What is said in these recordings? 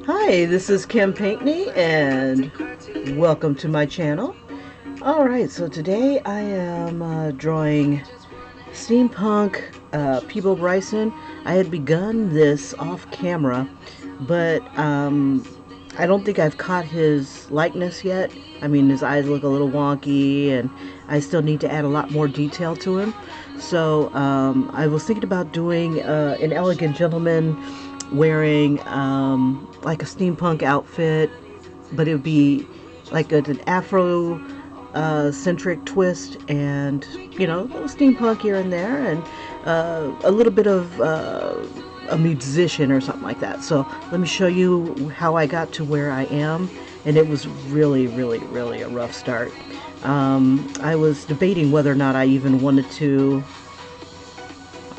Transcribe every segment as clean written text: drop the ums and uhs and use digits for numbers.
Hi, this is Kim Pinkney, and welcome to my channel. Alright, so today I am drawing steampunk Peabo Bryson. I had begun this off camera, but I don't think I've caught his likeness yet. I mean, his eyes look a little wonky, and I still need to add a lot more detail to him. So I was thinking about doing an elegant gentleman wearing like a steampunk outfit, but it would be like an Afro centric twist, and a little steampunk here and there, and a little bit of a musician or something like that. So let me show you how I got to where I am, and it was really, really, really a rough start. I was debating whether or not I even wanted to.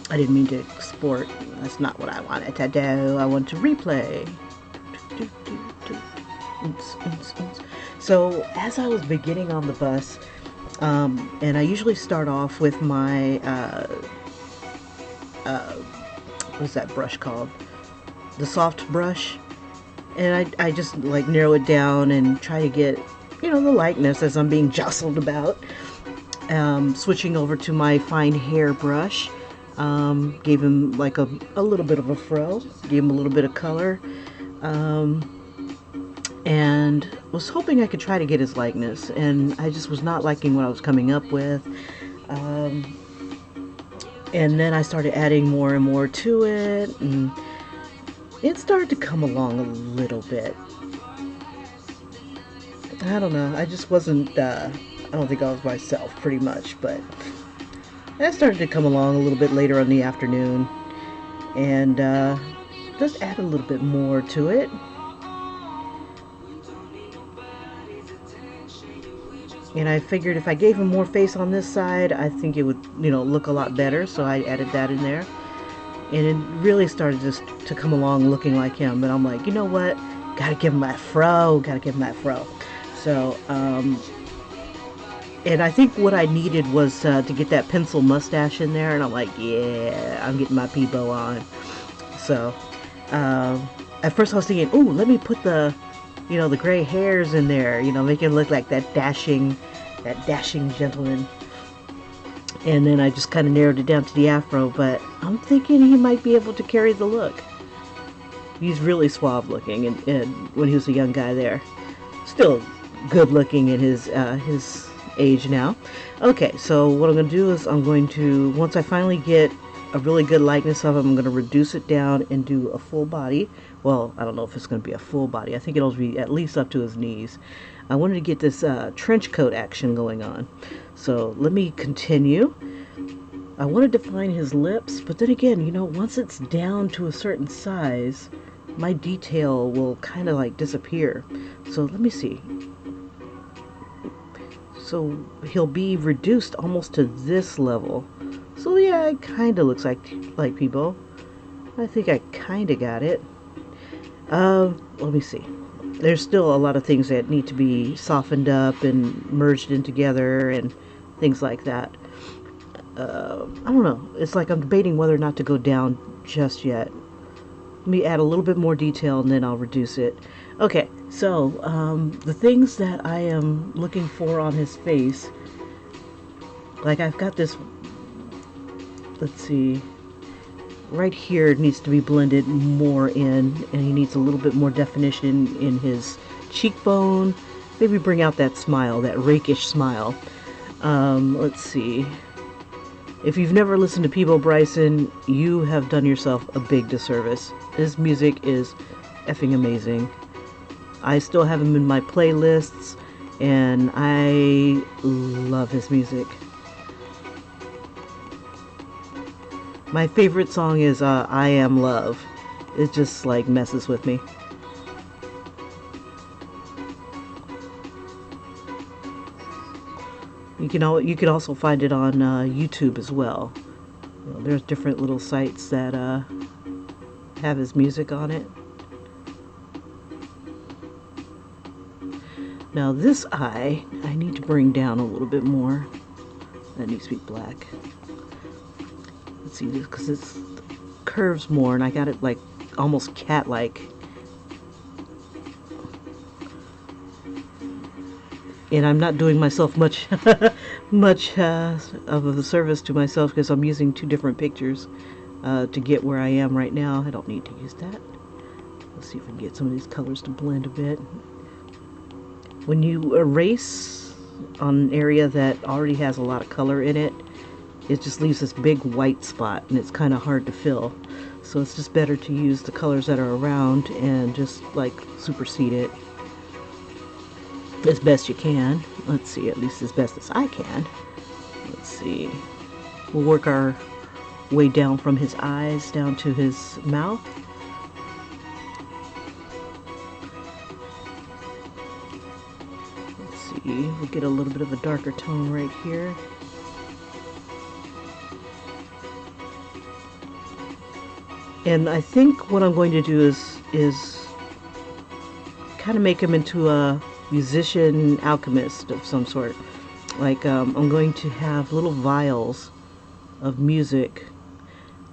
I didn't mean to export. That's not what I wanted to do. I want to replay. So as I was beginning on the bus, and I usually start off with my what's that brush called? The soft brush, and I just like narrow it down and try to get the likeness as I'm being jostled about. Switching over to my fine hair brush. Gave him like a little bit of a fro, gave him a little bit of color, and was hoping I could try to get his likeness, and I just was not liking what I was coming up with. And then I started adding more and more to it, and it started to come along a little bit. I don't know, I just wasn't, I don't think I was myself pretty much, but that started to come along a little bit later in the afternoon, and just add a little bit more to it. And I figured if I gave him more face on this side, I think it would, look a lot better. So I added that in there, and it really started just to come along looking like him. But I'm like, you know what? Gotta give him that fro. Gotta give him that fro. So, and I think what I needed was to get that pencil mustache in there, and I'm like, yeah, I'm getting my Peabo on. So, at first I was thinking, ooh, let me put the gray hairs in there, make it look like that dashing gentleman. And then I just kind of narrowed it down to the afro, but I'm thinking he might be able to carry the look. He's really suave looking, and when he was a young guy there. Still good looking in his age now. Okay, so what I'm going to do is I'm going to, once I finally get a really good likeness of him, I'm going to reduce it down and do a full body. Well, I don't know if it's going to be a full body. I think it'll be at least up to his knees. I wanted to get this trench coat action going on. So let me continue. I want to define his lips, but then again, once it's down to a certain size, my detail will kind of like disappear. So let me see. So he'll be reduced almost to this level. So yeah, it kind of looks like Peabo. I think I kind of got it. Let me see. There's still a lot of things that need to be softened up and merged in together and things like that. I don't know. It's like I'm debating whether or not to go down just yet. Let me add a little bit more detail and then I'll reduce it. Okay, so the things that I am looking for on his face, like I've got this, let's see, right here it needs to be blended more in, and he needs a little bit more definition in his cheekbone. Maybe bring out that smile, that rakish smile. Let's see. If you've never listened to Peabo Bryson, you have done yourself a big disservice. His music is effing amazing. I still have him in my playlists, and I love his music. My favorite song is I Am Love. It just like messes with me. You can also find it on YouTube as well. There's different little sites that have his music on it. Now this eye, I need to bring down a little bit more. That needs to be black. Let's see, because it curves more, and I got it like almost cat-like. And I'm not doing myself much much of a service to myself because I'm using two different pictures to get where I am right now. I don't need to use that. Let's see if we can get some of these colors to blend a bit. When you erase on an area that already has a lot of color in it, it just leaves this big white spot, and it's kind of hard to fill. So it's just better to use the colors that are around and just like supersede it as best you can. Let's see, at least as best as I can. Let's see. We'll work our way down from his eyes down to his mouth. Let's see, we'll get a little bit of a darker tone right here. And I think what I'm going to do is kind of make him into a musician alchemist of some sort. Like I'm going to have little vials of music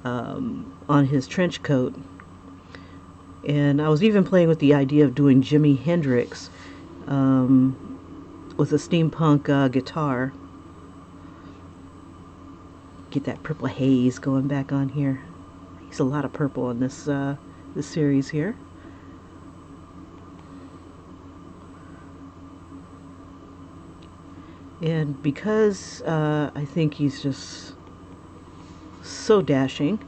on his trench coat. And I was even playing with the idea of doing Jimi Hendrix with a steampunk guitar. Get that purple haze going back on here. There's a lot of purple in this this series here. And because I think he's just so dashing,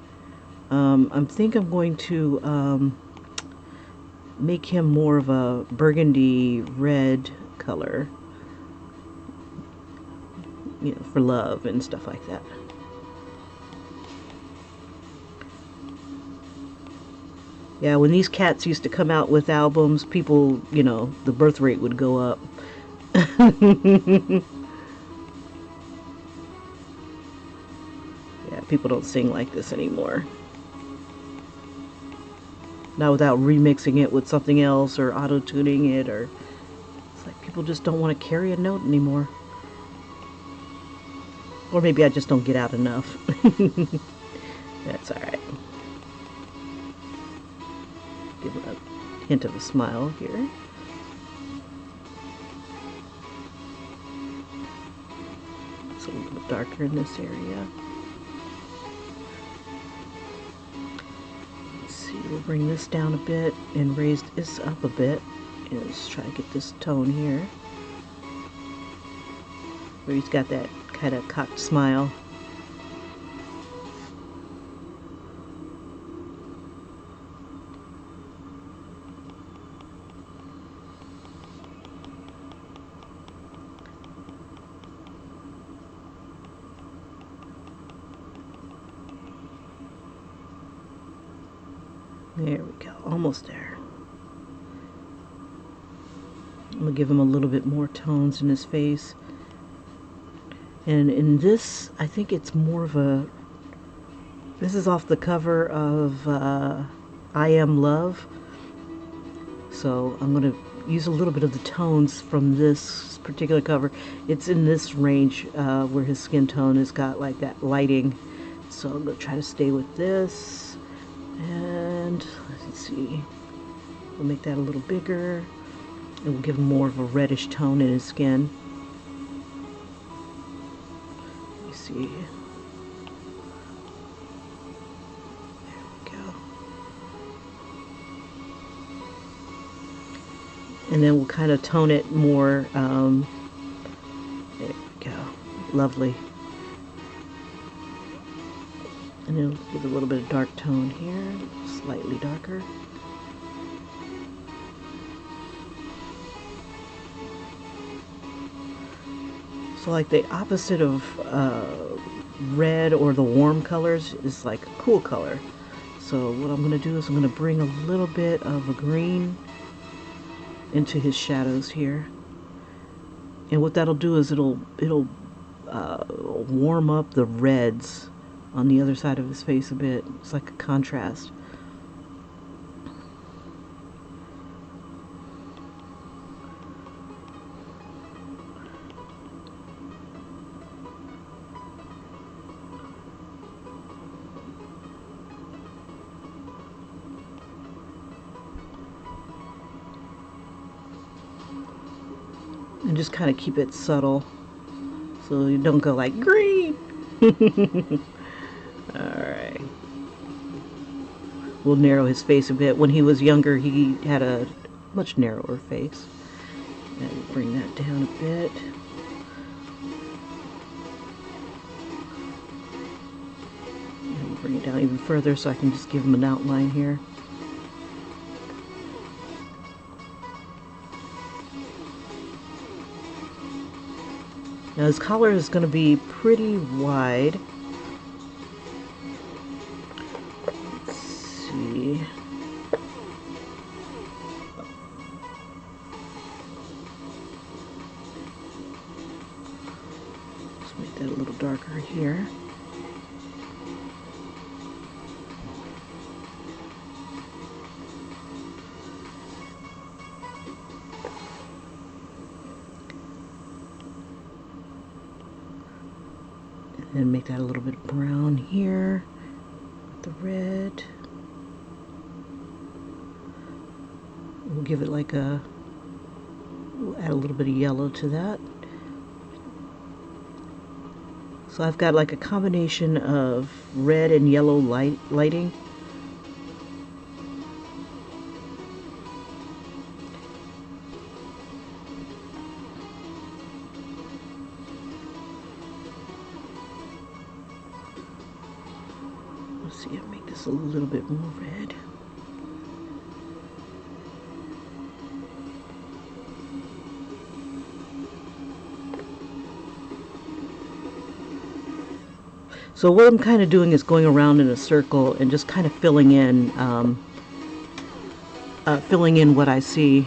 I think I'm going to make him more of a burgundy red color, you know, for love and stuff like that. Yeah, when these cats used to come out with albums, people, you know, the birth rate would go up. Yeah, people don't sing like this anymore. Not without remixing it with something else or auto-tuning it, or it's like people just don't want to carry a note anymore. Or maybe I just don't get out enough. That's alright. Give a hint of a smile here. It's a little bit darker in this area. Let's see, we'll bring this down a bit and raise this up a bit. And let's try to get this tone here, where he's got that kind of cocked smile. There we go, almost there. I'm gonna give him a little bit more tones in his face. And in this, I think it's more of a, this is off the cover of I Am Love. So I'm gonna use a little bit of the tones from this particular cover. It's in this range where his skin tone has got like that lighting. So I'm gonna try to stay with this. And let's see, we'll make that a little bigger. It will give him more of a reddish tone in his skin. Let me see. There we go. And then we'll kind of tone it more. There we go. Lovely. And then we'll give a little bit of dark tone here, slightly darker. So like the opposite of red or the warm colors is like a cool color. So what I'm going to do is I'm going to bring a little bit of a green into his shadows here. And what that'll do is it'll warm up the reds on the other side of his face a bit. It's like a contrast. And just kind of keep it subtle so you don't go like green. Alright. We'll narrow his face a bit. When he was younger, he had a much narrower face. And bring that down a bit. And bring it down even further so I can just give him an outline here. Now his collar is going to be pretty wide. Let's see. Let's make that a little darker here. And make that a little bit brown here with the red. We'll give it like a, we'll add a little bit of yellow to that. So I've got like a combination of red and yellow lighting. Let's see, I'll make this a little bit more red. So what I'm kind of doing is going around in a circle and just kind of filling in what I see.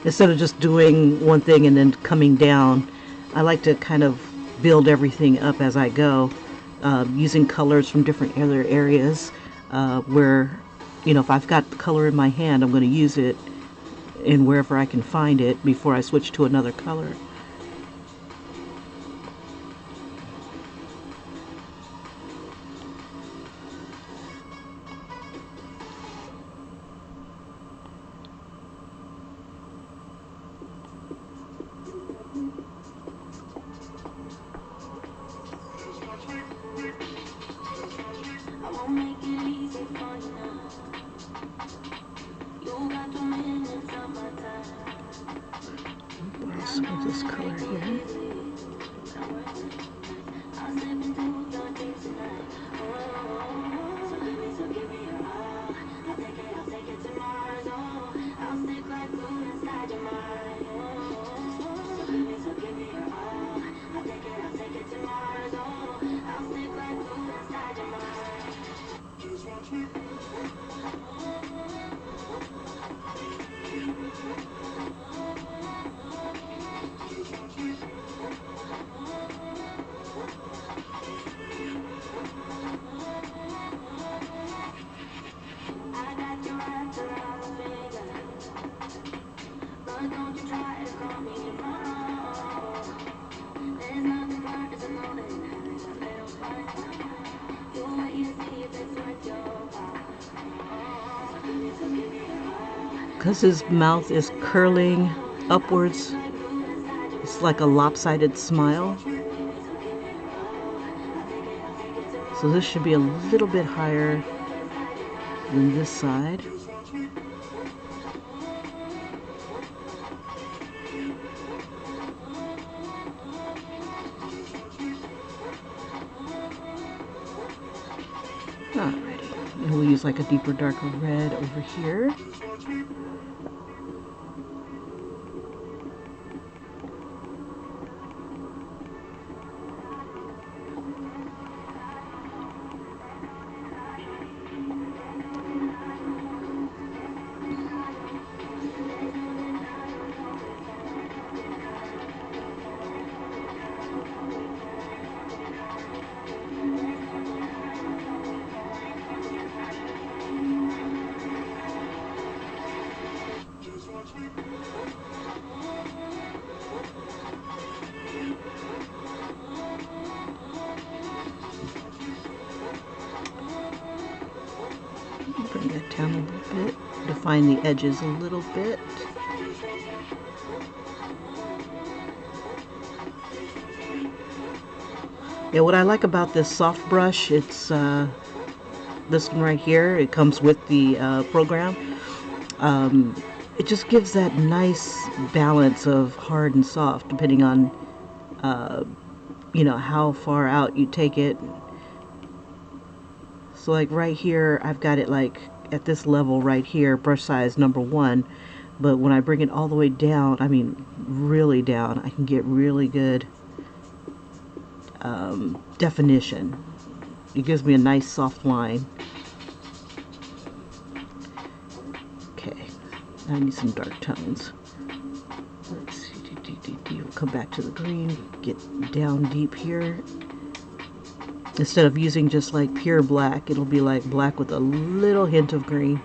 Instead of just doing one thing and then coming down, I like to kind of build everything up as I go, using colors from different other areas. Where, you know, if I've got the color in my hand, I'm going to use it in wherever I can find it before I switch to another color. Borrow some of this color here. Because his mouth is curling upwards, it's like a lopsided smile. So this should be a little bit higher than this side. Alrighty, and we'll use like a deeper, darker red over here. define the edges a little bit. Yeah, what I like about this soft brush, it's this one right here. It comes with the program. It just gives that nice balance of hard and soft, depending on you know, how far out you take it. So like right here, I've got it like at this level right here, brush size number 1. But when I bring it all the way down, I mean really down, I can get really good definition. It gives me a nice soft line. Okay, now I need some dark tones. Let's see, we'll come back to the green, get down deep here. Instead of using just like pure black, it'll be like black with a little hint of green.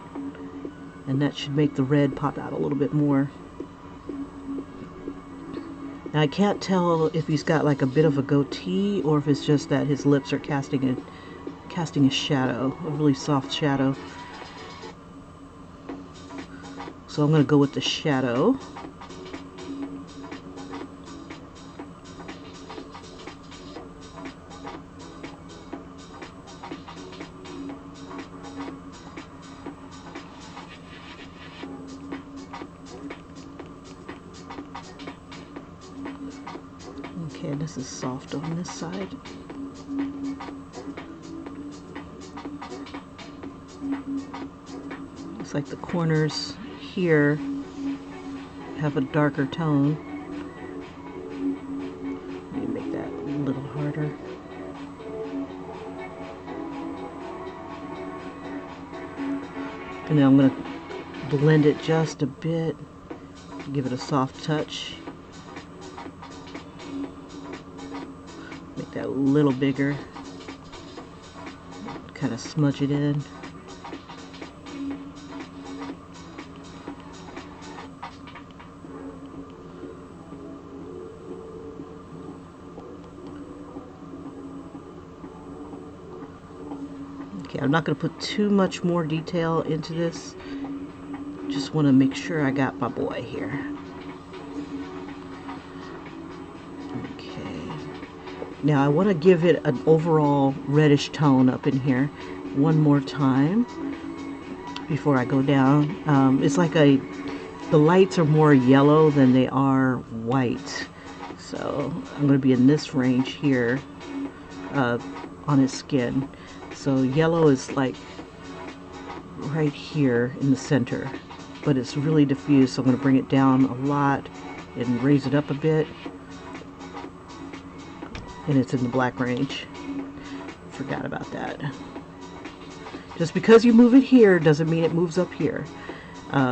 And that should make the red pop out a little bit more. Now I can't tell if he's got like a bit of a goatee or if it's just that his lips are casting a shadow, a really soft shadow. So I'm going to go with the shadow. Okay, this is soft on this side. Looks like the corners here have a darker tone. Let me make that a little harder. And then I'm going to blend it just a bit, give it a soft touch. Make that a little bigger. Kind of smudge it in. Okay, I'm not going to put too much more detail into this. Just want to make sure I got my boy here. Okay. Now I want to give it an overall reddish tone up in here one more time before I go down. It's like the lights are more yellow than they are white. So I'm going to be in this range here on his skin. So yellow is like right here in the center, but it's really diffused, so I'm going to bring it down a lot and raise it up a bit. And it's in the black range. Forgot about that. Just because you move it here doesn't mean it moves up here.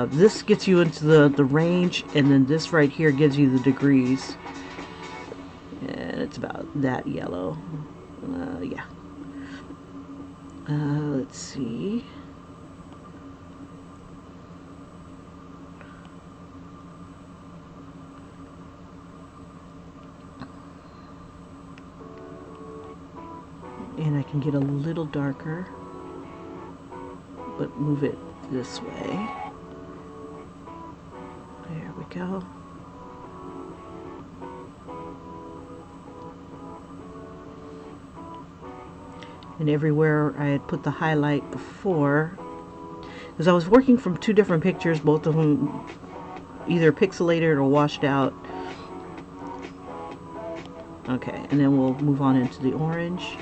This gets you into the range, and then this right here gives you the degrees. And it's about that yellow. Yeah. Let's see. And I can get a little darker, but move it this way. There we go. And everywhere I had put the highlight before, because I was working from 2 different pictures, both of them either pixelated or washed out. Okay, and then we'll move on into the orange.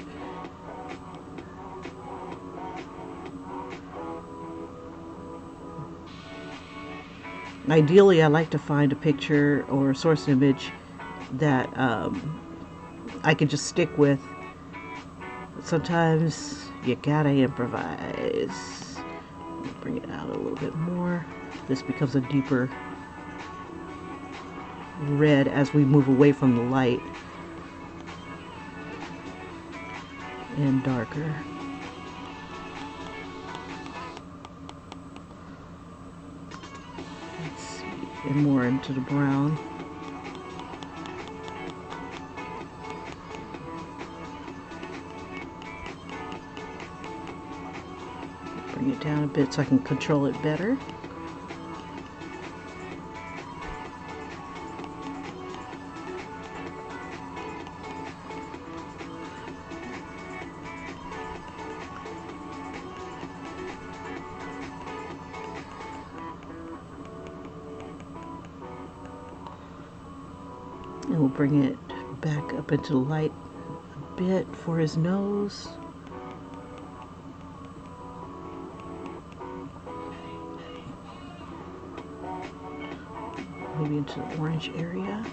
Ideally, I like to find a picture or a source image that I can just stick with. Sometimes you gotta improvise. Bring it out a little bit more. This becomes a deeper red as we move away from the light, and darker. Let's see, and more into the brown. Bring it down a bit so I can control it better. And we'll bring it back up into the light a bit for his nose. Maybe into the orange area.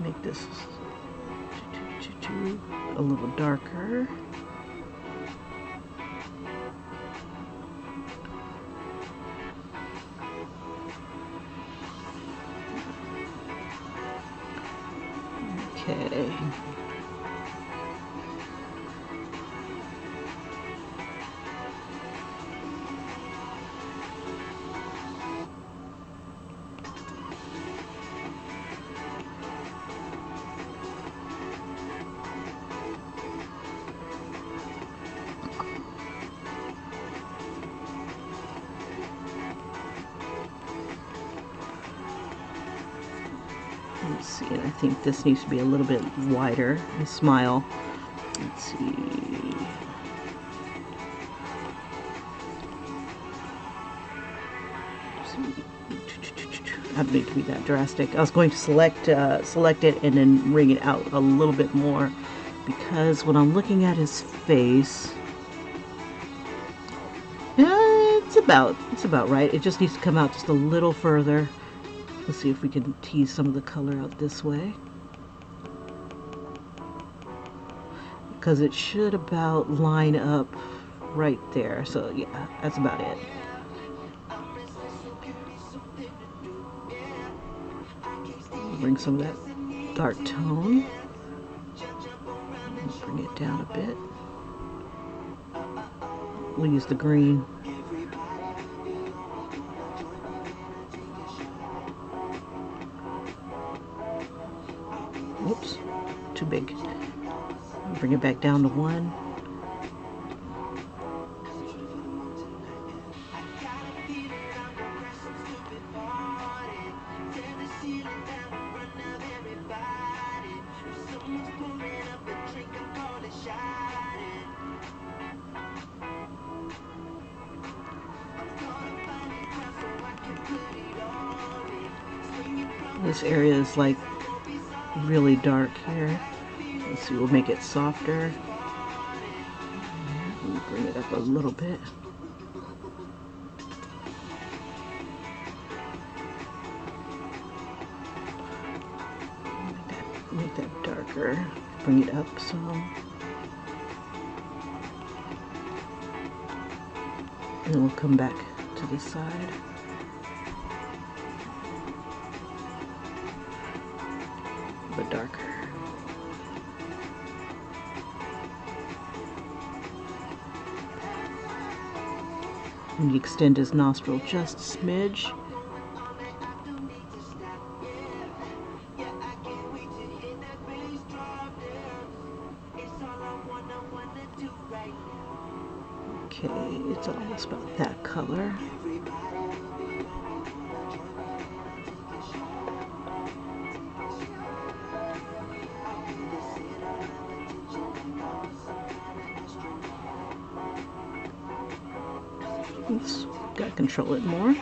Make this a little darker. Okay. Let's see, and I think this needs to be a little bit wider. And smile. Let's see. I don't need to be that drastic. I was going to select it and then bring it out a little bit more, because when I'm looking at his face, it's about right. It just needs to come out just a little further. Let's see if we can tease some of the color out this way, because it should about line up right there. So yeah, that's about it. Bring some of that dark tone. Bring it down a bit. We'll use the green. Whoops, too big. Bring it back down to 1. This area is like really dark here. Let's see, we'll make it softer. We'll bring it up a little bit. Make that darker. Bring it up some. And then we'll come back to the side. But darker. And extend his nostril just a smidge. Okay, it's almost about that color. Oops, gotta control it more.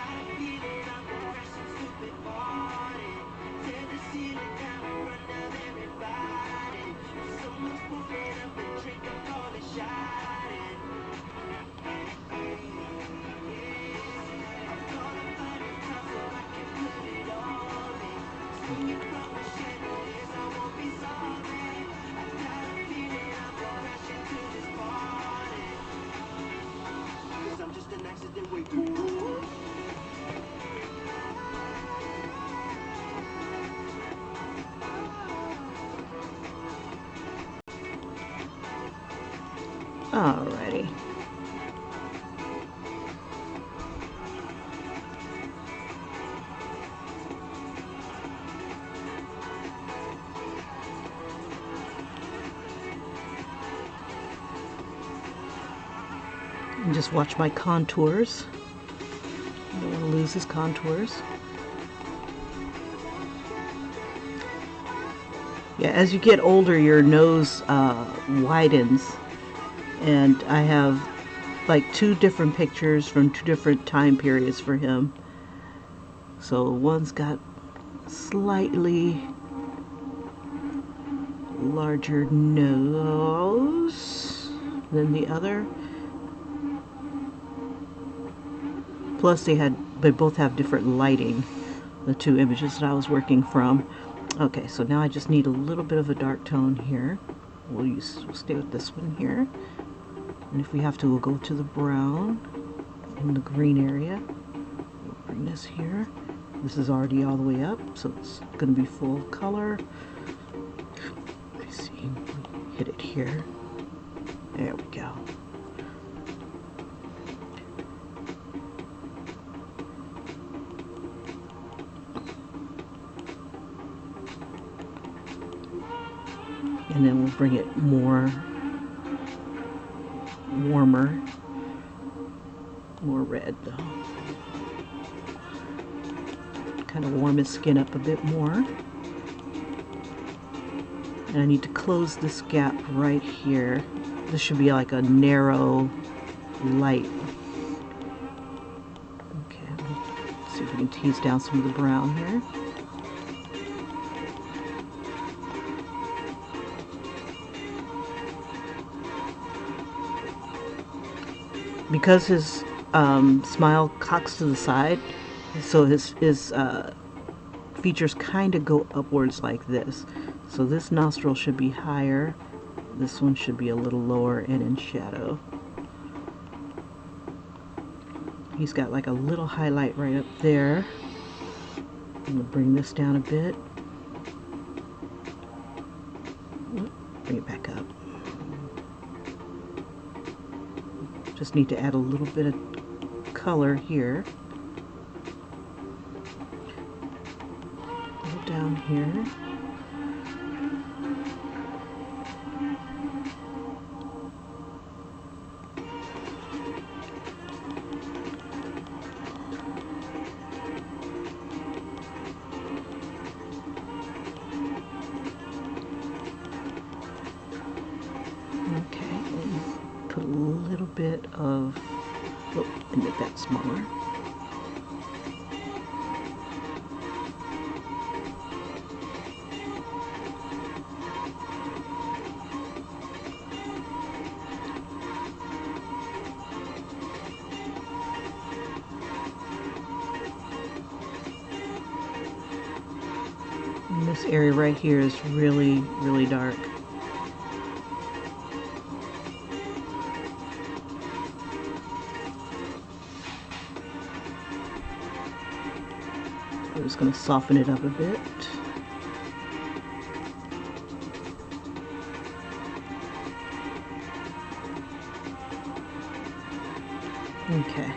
Alrighty. And just watch my contours. I don't want to lose his contours. Yeah, as you get older, your nose widens, and I have like two different pictures from two different time periods for him. So one's got slightly larger nose than the other. Plus they both have different lighting, the two images that I was working from. Okay, so now I just need a little bit of a dark tone here. We'll stay with this one here. And if we have to, we'll go to the brown in the green area. We'll bring this here. This is already all the way up, so it's going to be full color. Let me see. Hit it here. There we go. And then we'll bring it more warmer, more red though. Kind of warm his skin up a bit more. And I need to close this gap right here. This should be like a narrow light. Okay, let's see if we can tease down some of the brown here. Because his smile cocks to the side, so his features kind of go upwards like this. So this nostril should be higher, this one should be a little lower and in shadow. He's got like a little highlight right up there. I'm going to bring this down a bit. Bring it back up. Just need to add a little bit of color here. Go down here. A little bit of, and make that smaller. And this area right here is really, really dark. I'm just going to soften it up a bit. Okay,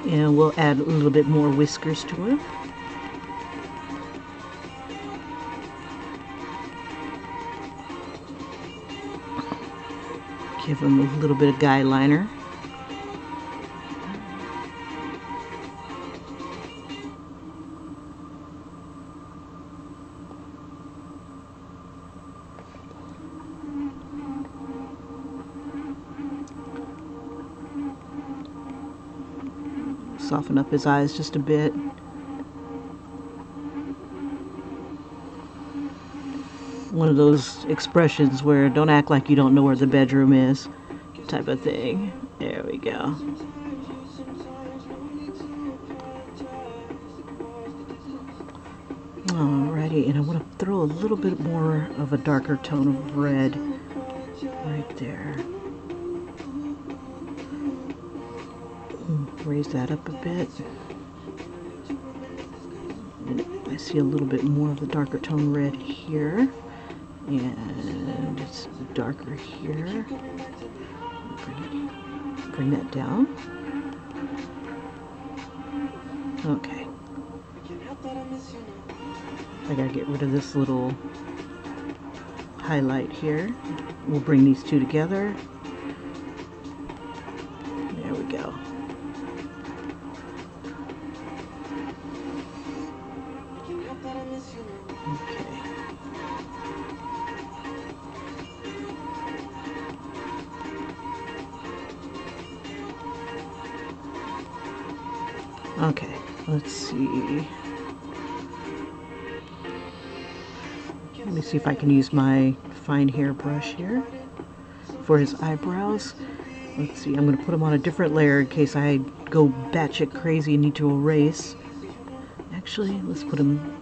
and we'll add a little bit more whiskers to him. Give him a little bit of guy liner. Soften up his eyes just a bit. One of those expressions where don't act like you don't know where the bedroom is type of thing. There we go. Alrighty, and I want to throw a little bit more of a darker tone of red right there. Raise that up a bit. And I see a little bit more of the darker tone red here. And it's darker here. Bring that down. Okay. I gotta get rid of this little highlight here. We'll bring these two together. There we go. Okay. Okay, let's see. Let me see if I can use my fine hair brush here for his eyebrows. Let's see, I'm going to put them on a different layer in case I go batshit crazy and need to erase. Actually, let's put them...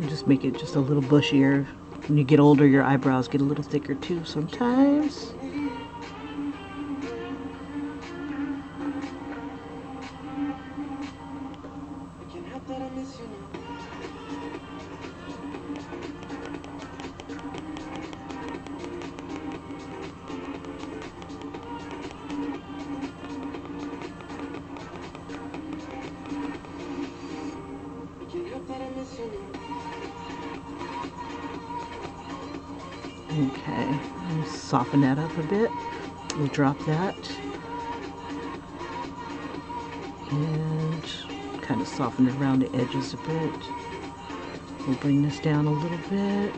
just make it just a little bushier. When you get older, your eyebrows get a little thicker too sometimes. Okay, soften that up a bit. We'll drop that. And kind of soften it around the edges a bit. We'll bring this down a little bit.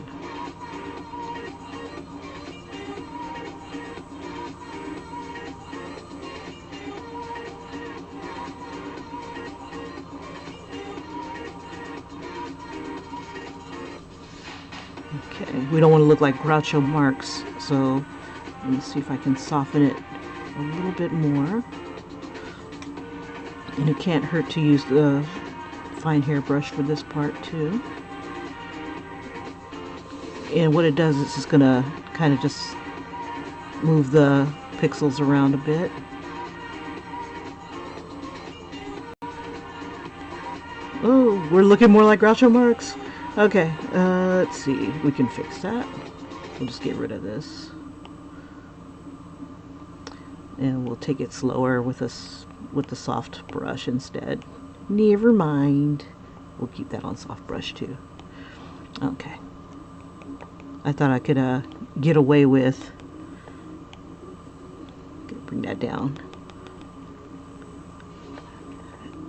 Okay, we don't want to look like Groucho Marx, so let me see if I can soften it a little bit more. And it can't hurt to use the fine hair brush for this part too. And what it does is it's gonna kind of just move the pixels around a bit. Oh, we're looking more like Groucho Marx. Okay, let's see. We can fix that. We'll just get rid of this. And we'll take it slower with the soft brush instead. Never mind. We'll keep that on soft brush too. Okay. I thought I could get away with... bring that down.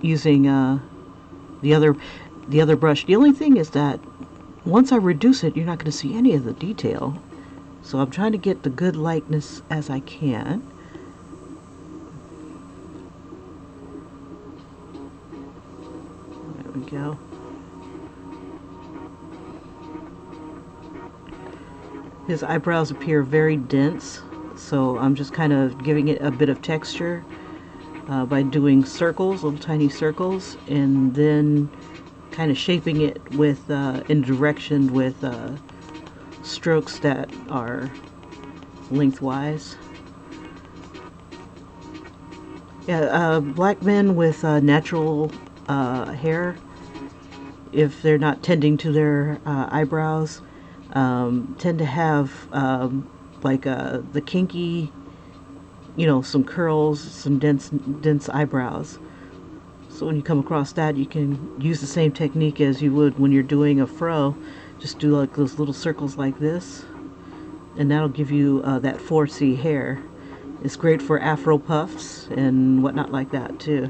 Using the other brush. The only thing is that once I reduce it, you're not going to see any of the detail. So I'm trying to get the good likeness as I can. There we go. His eyebrows appear very dense, so I'm just kind of giving it a bit of texture by doing circles, little tiny circles, and then kind of shaping it with in direction with strokes that are lengthwise. Yeah, black men with natural hair, if they're not tending to their eyebrows, tend to have like the kinky, you know, some curls, some dense eyebrows. So when you come across that, you can use the same technique as you would when you're doing a fro. Just do like those little circles like this, and that'll give you that 4C hair. It's great for afro puffs and whatnot like that too.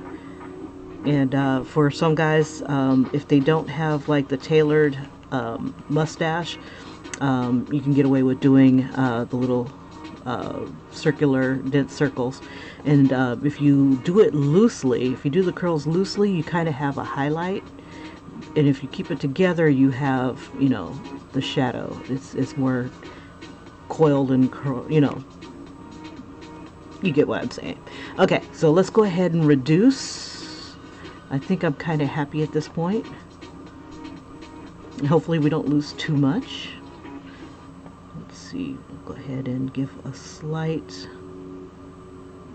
And for some guys, if they don't have like the tailored mustache, you can get away with doing the little circular dense circles. And if you do it loosely, if you do the curls loosely, you kind of have a highlight. And if you keep it together, you have, you know, the shadow. It's more coiled and curl, you know. You get what I'm saying. Okay, so let's go ahead and reduce. I think I'm kind of happy at this point. Hopefully we don't lose too much. Let's see, we'll go ahead and give a slight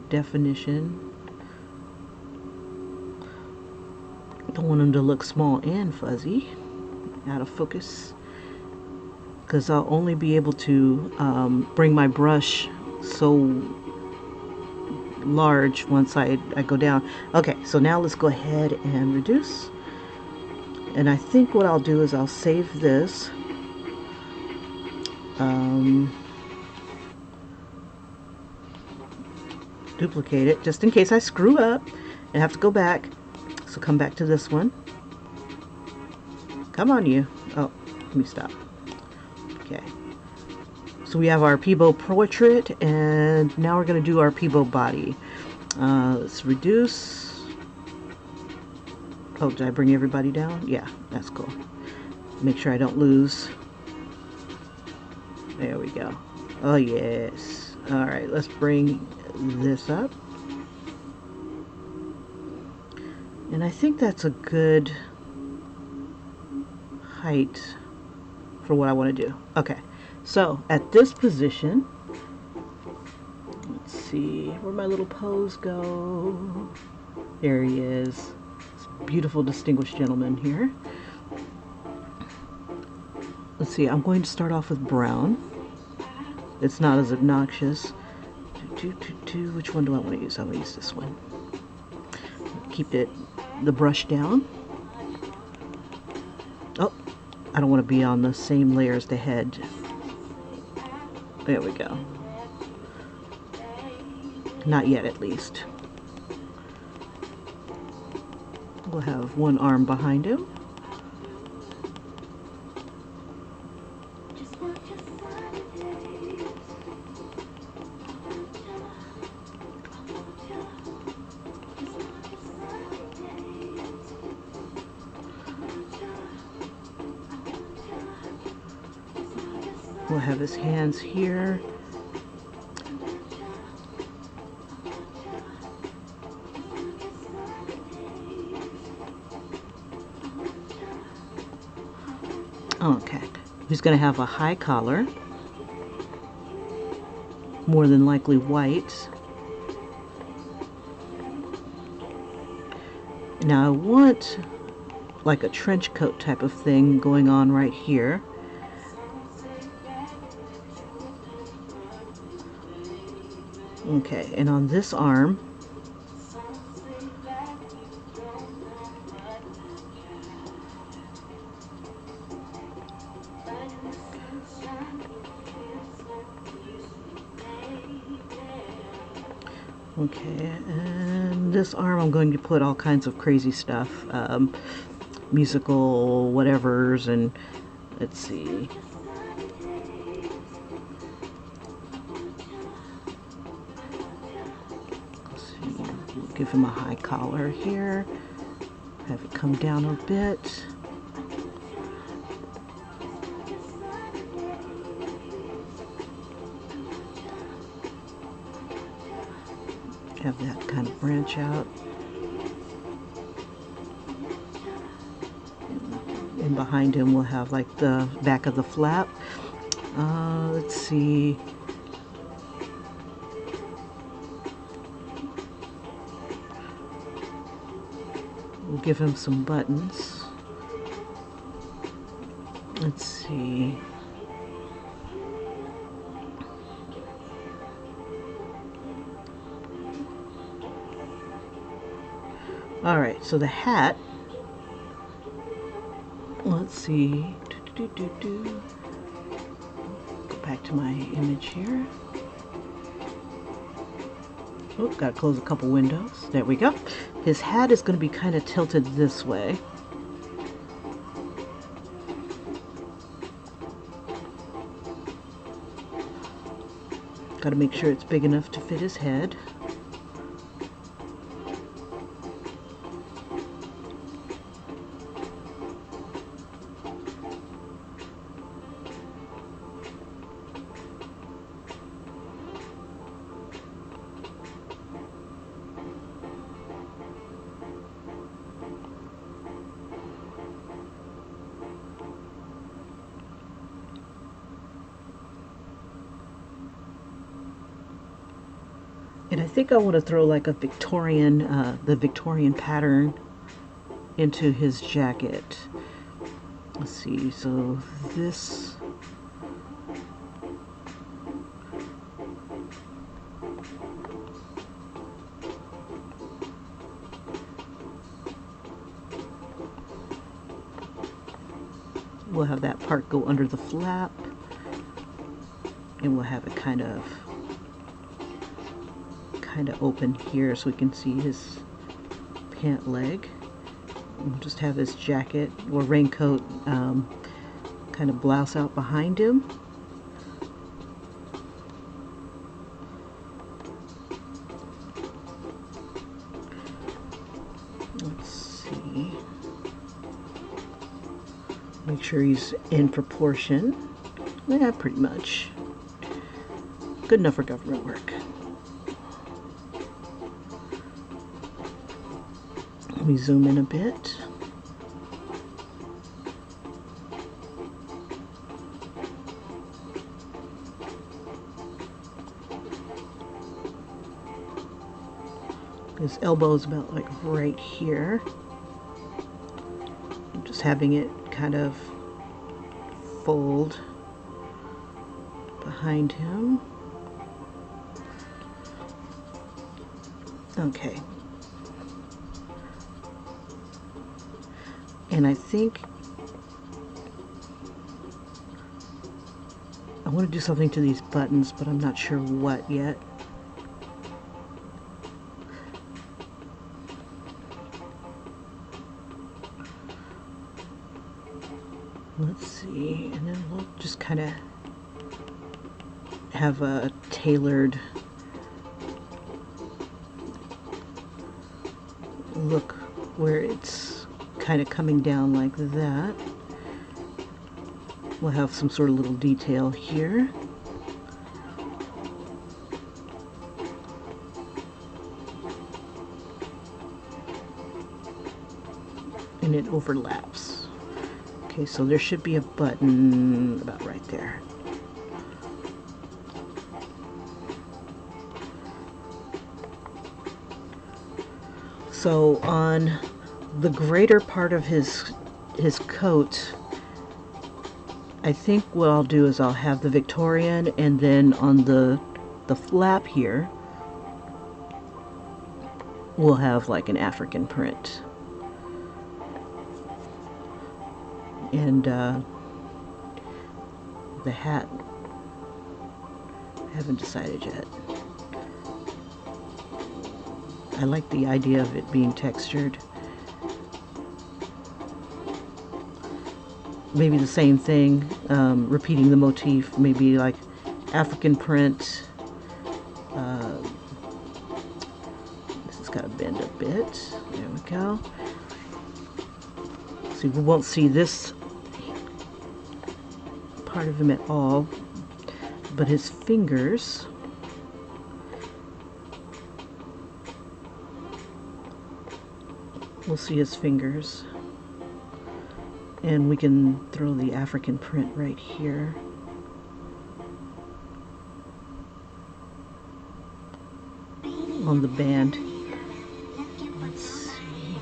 definition. Don't want them to look small and fuzzy, out of focus, because I'll only be able to bring my brush so large once I go down. Okay, so now let's go ahead and reduce. And I think what I'll do is I'll save this. Duplicate it just in case I screw up and have to go back. So come back to this one. Come on, you. Oh, let me stop. Okay. So we have our Peabo portrait, and now we're going to do our Peabo body. Let's reduce. Oh, did I bring everybody down? Yeah, that's cool. Make sure I don't lose. There we go. Oh, yes. All right, let's bring this up. And I think that's a good height for what I want to do. Okay, so at this position, let's see, where'd my little pose go? There he is. This beautiful, distinguished gentleman here. Let's see, I'm going to start off with brown. It's not as obnoxious. Which one do I want to use? I'm going to use this one. Keep the brush down. Oh, I don't want to be on the same layer as the head. There we go. Not yet, at least. We'll have one arm behind him. We'll have his hands here. Okay, he's going to have a high collar, more than likely white. Now I want like a trench coat type of thing going on right here. Okay, and on this arm, okay, and this arm I'm going to put all kinds of crazy stuff, musical whatevers, and let's see. We'll give him a high collar here, have it come down a bit. Have that kind of branch out. And behind him we'll have like the back of the flap. Let's see. We'll give him some buttons. Let's see. Alright, so the hat, let's see, go back to my image here. Oh, gotta close a couple windows. There we go. His hat is going to be kind of tilted this way. Gotta make sure it's big enough to fit his head. And I think I want to throw like a Victorian, the Victorian pattern into his jacket. Let's see, so this, we'll have that part go under the flap, and we'll have it kind of open here so we can see his pant leg. We'll just have his jacket or raincoat kind of blouse out behind him. Let's see. Make sure he's in proportion. Yeah, pretty much. Good enough for government work. Let me zoom in a bit. His elbow is about like right here. I'm just having it kind of fold behind him. Okay. And I think I want to do something to these buttons, but I'm not sure what yet. Let's see, and then we'll just kind of have a tailored look where it's kind of coming down like that. We'll have some sort of little detail here. And it overlaps. Okay, so there should be a button about right there. So on the greater part of his coat, I think what I'll do is I'll have the Victorian, and then on the flap here, we'll have like an African print. And the hat, I haven't decided yet. I like the idea of it being textured. Maybe the same thing, repeating the motif, maybe like African print. This has got to bend a bit. There we go. See, we won't see this part of him at all, but his fingers. We'll see his fingers. And we can throw the African print right here. On the band. Let's see.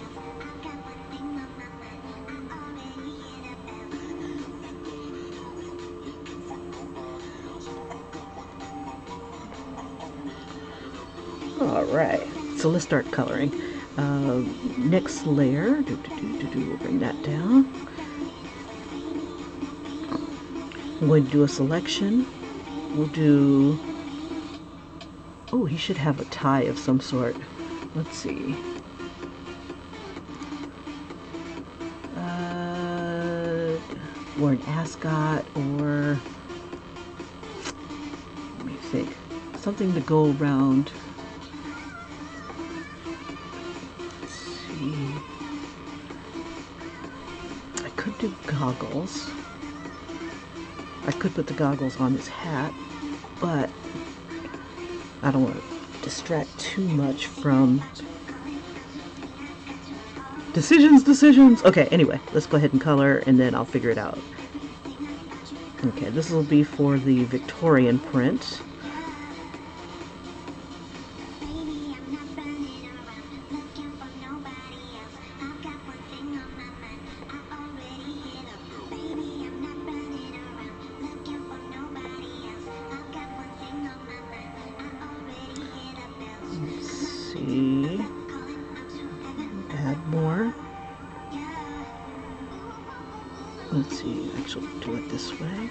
All right, so let's start coloring. Next layer, we'll bring that down. I'm going to do a selection. We'll do, oh, he should have a tie of some sort. Let's see. Or an ascot, or, let me think, something to go around. Let's see. I could do goggles. I could put the goggles on his hat, but I don't want to distract too much from decisions. Okay, anyway, let's go ahead and color, and then I'll figure it out. Okay, this will be for the Victorian print. Add more. Let's see, actually do it this way.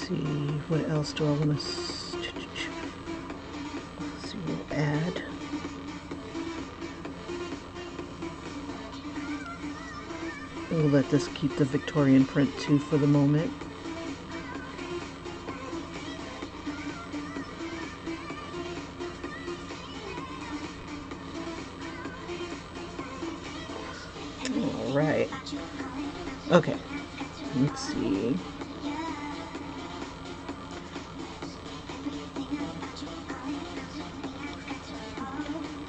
see, what else do I want to let's see, we'll add. We'll let this keep the Victorian print too for the moment. All right. Okay. Let's see.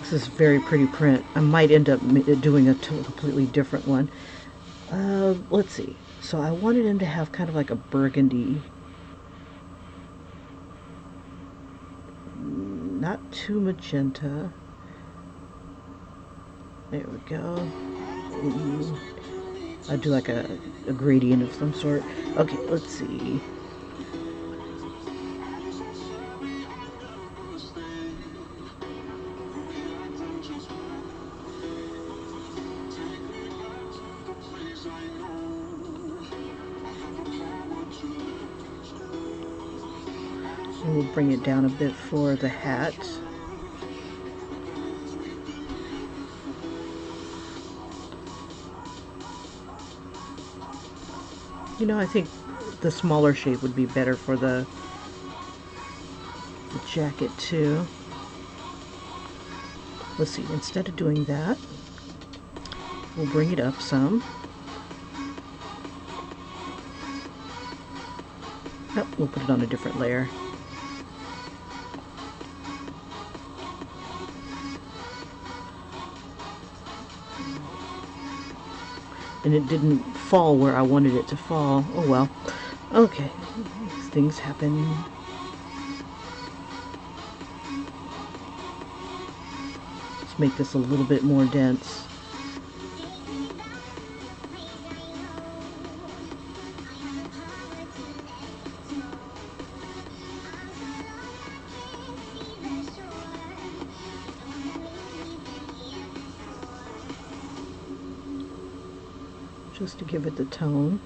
This is very pretty print. I might end up doing a completely different one. Let's see. So I wanted him to have kind of like a burgundy, not too magenta. There we go. I'll do like a gradient of some sort. Okay, let's see. And we'll bring it down a bit for the hat. You know, I think the smaller shape would be better for the jacket too. Let's see, instead of doing that, we'll bring it up some. Oh, we'll put it on a different layer. And it didn't fall where I wanted it to fall. Oh well. Okay, these things happen. Let's make this a little bit more dense. Just to give it the tone.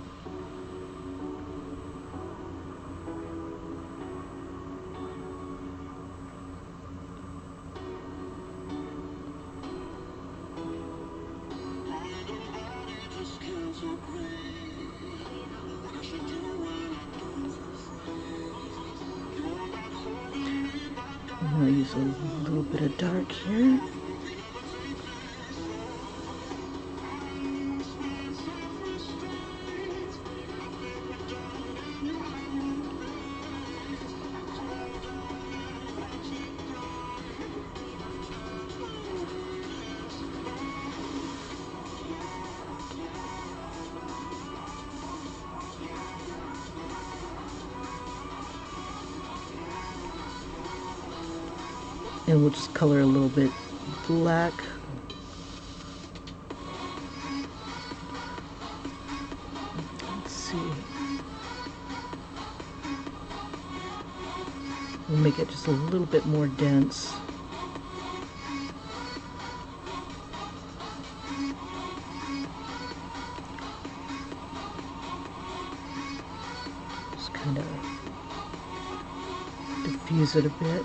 I'm going to use a little bit of dark here. And we'll just color a little bit black. Let's see. We'll make it just a little bit more dense. Just kind of diffuse it a bit.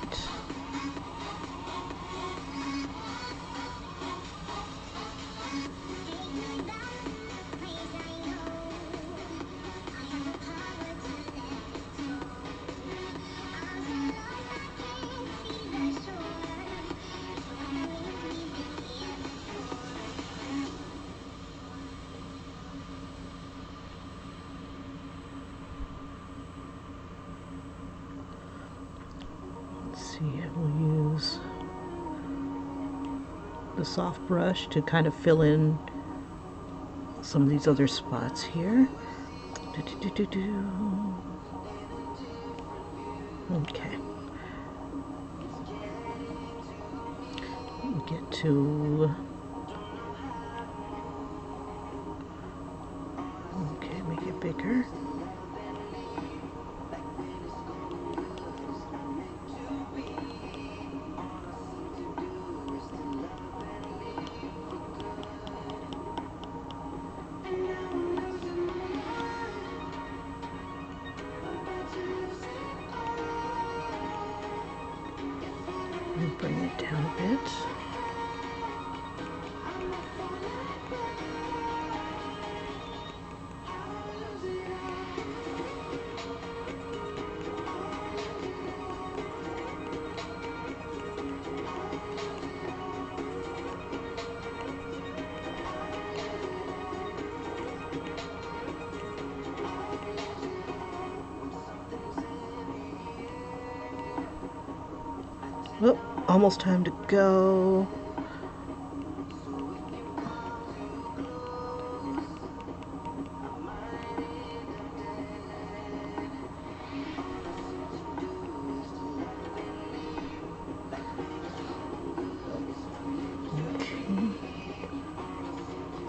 We'll use the soft brush to kind of fill in some of these other spots here. Okay. Get to... Okay, make it bigger. Bring it down a bit. Oh, almost time to go. Okay.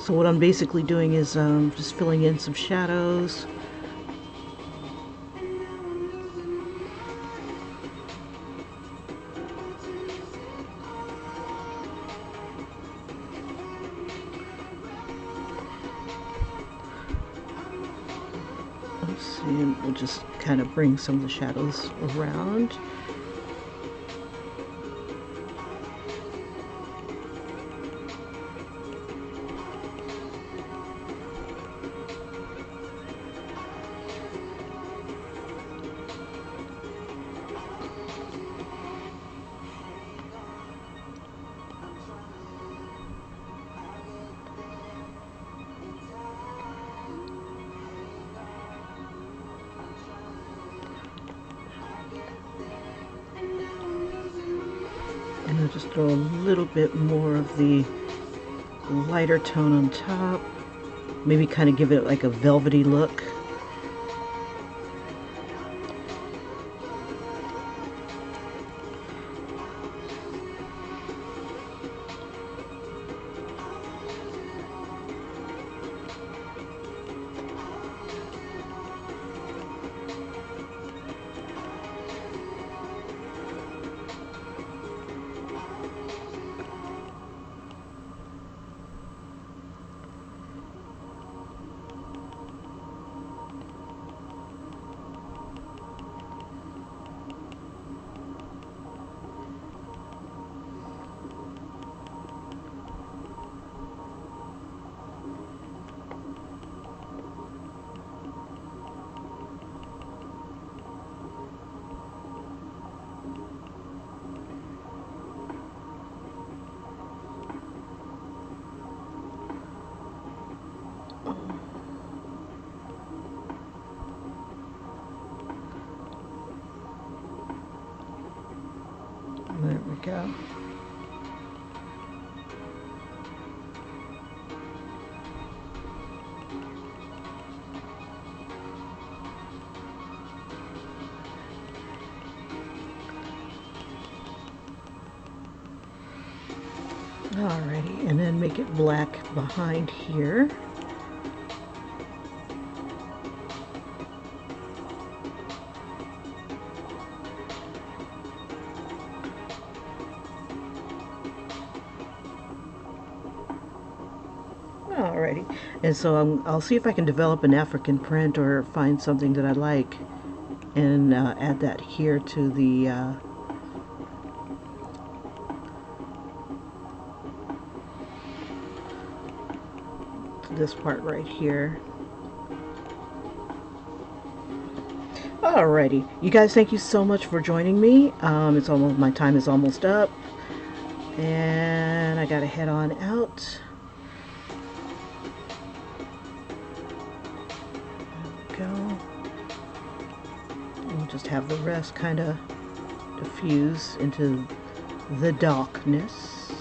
So what I'm basically doing is just filling in some shadows. Let's see, and we'll just kind of bring some of the shadows around. And I'll just throw a little bit more of the lighter tone on top. Maybe kind of give it like a velvety look. There we go. Alrighty, and then make it black behind here. Alrighty, and so I'll see if I can develop an African print or find something that I like and add that here to the to this part right here. Alrighty, you guys, thank you so much for joining me. It's almost, my time is almost up, and I gotta head on out. Go. We'll just have the rest kind of diffuse into the darkness.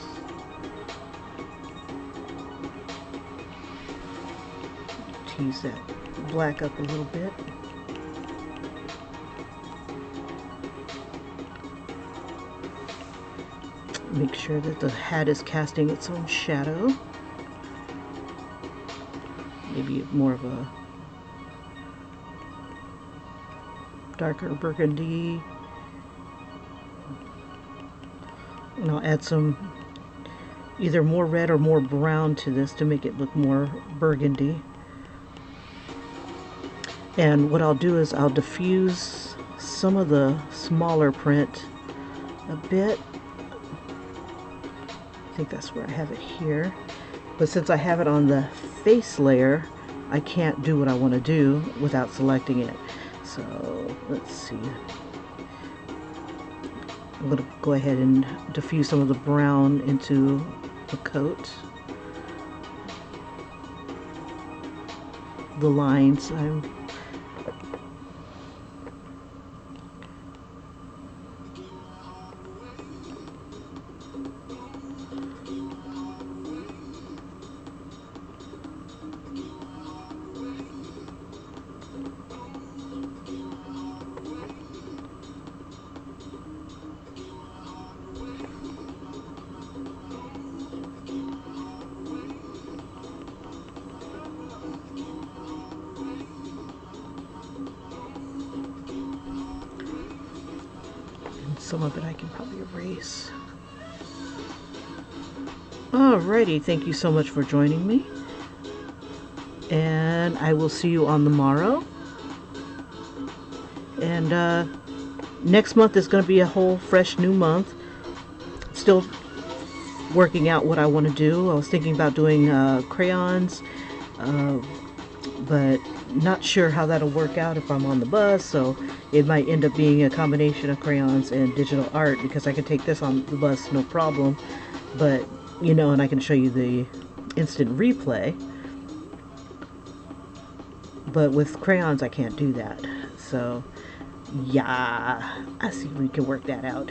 Tease that black up a little bit. Make sure that the hat is casting its own shadow. Maybe more of a darker burgundy. And I'll add some either more red or more brown to this to make it look more burgundy. And what I'll do is I'll diffuse some of the smaller print a bit think that's where I have it here. But since I have it on the face layer, I can't do what I want to do without selecting it. So let's see. I'm going to go ahead and diffuse some of the brown into the coat. The lines, some of it I can probably erase. Alrighty, thank you so much for joining me. And I will see you on the morrow. And next month is going to be a whole fresh new month. Still working out what I want to do. I was thinking about doing crayons, but not sure how that'll work out if I'm on the bus, so it might end up being a combination of crayons and digital art, because I can take this on the bus no problem, but you know, and I can show you the instant replay, but with crayons I can't do that. So yeah, I see if we can work that out.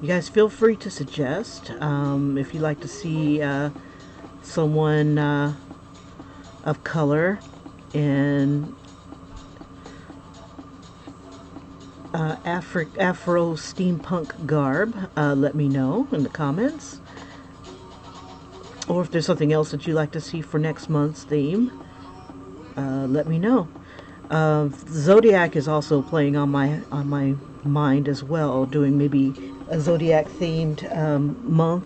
You guys feel free to suggest if you'd like to see someone of color in AfroSteampunk garb. Let me know in the comments. Or if there's something else that you'd like to see for next month's theme, let me know. Zodiac is also playing on my mind as well, doing maybe a Zodiac themed month,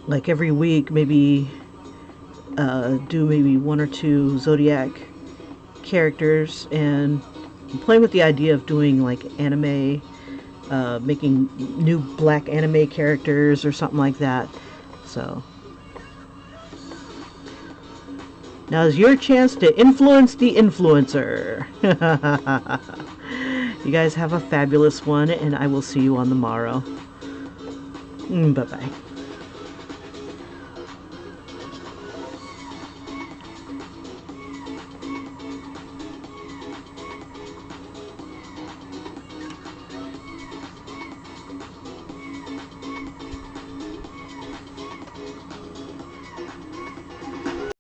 like every week, maybe do maybe 1 or 2 Zodiac characters, and I'm playing with the idea of doing like anime, making new black anime characters or something like that. So now's your chance to influence the influencer. You guys have a fabulous one, and I will see you on the morrow. Bye-bye.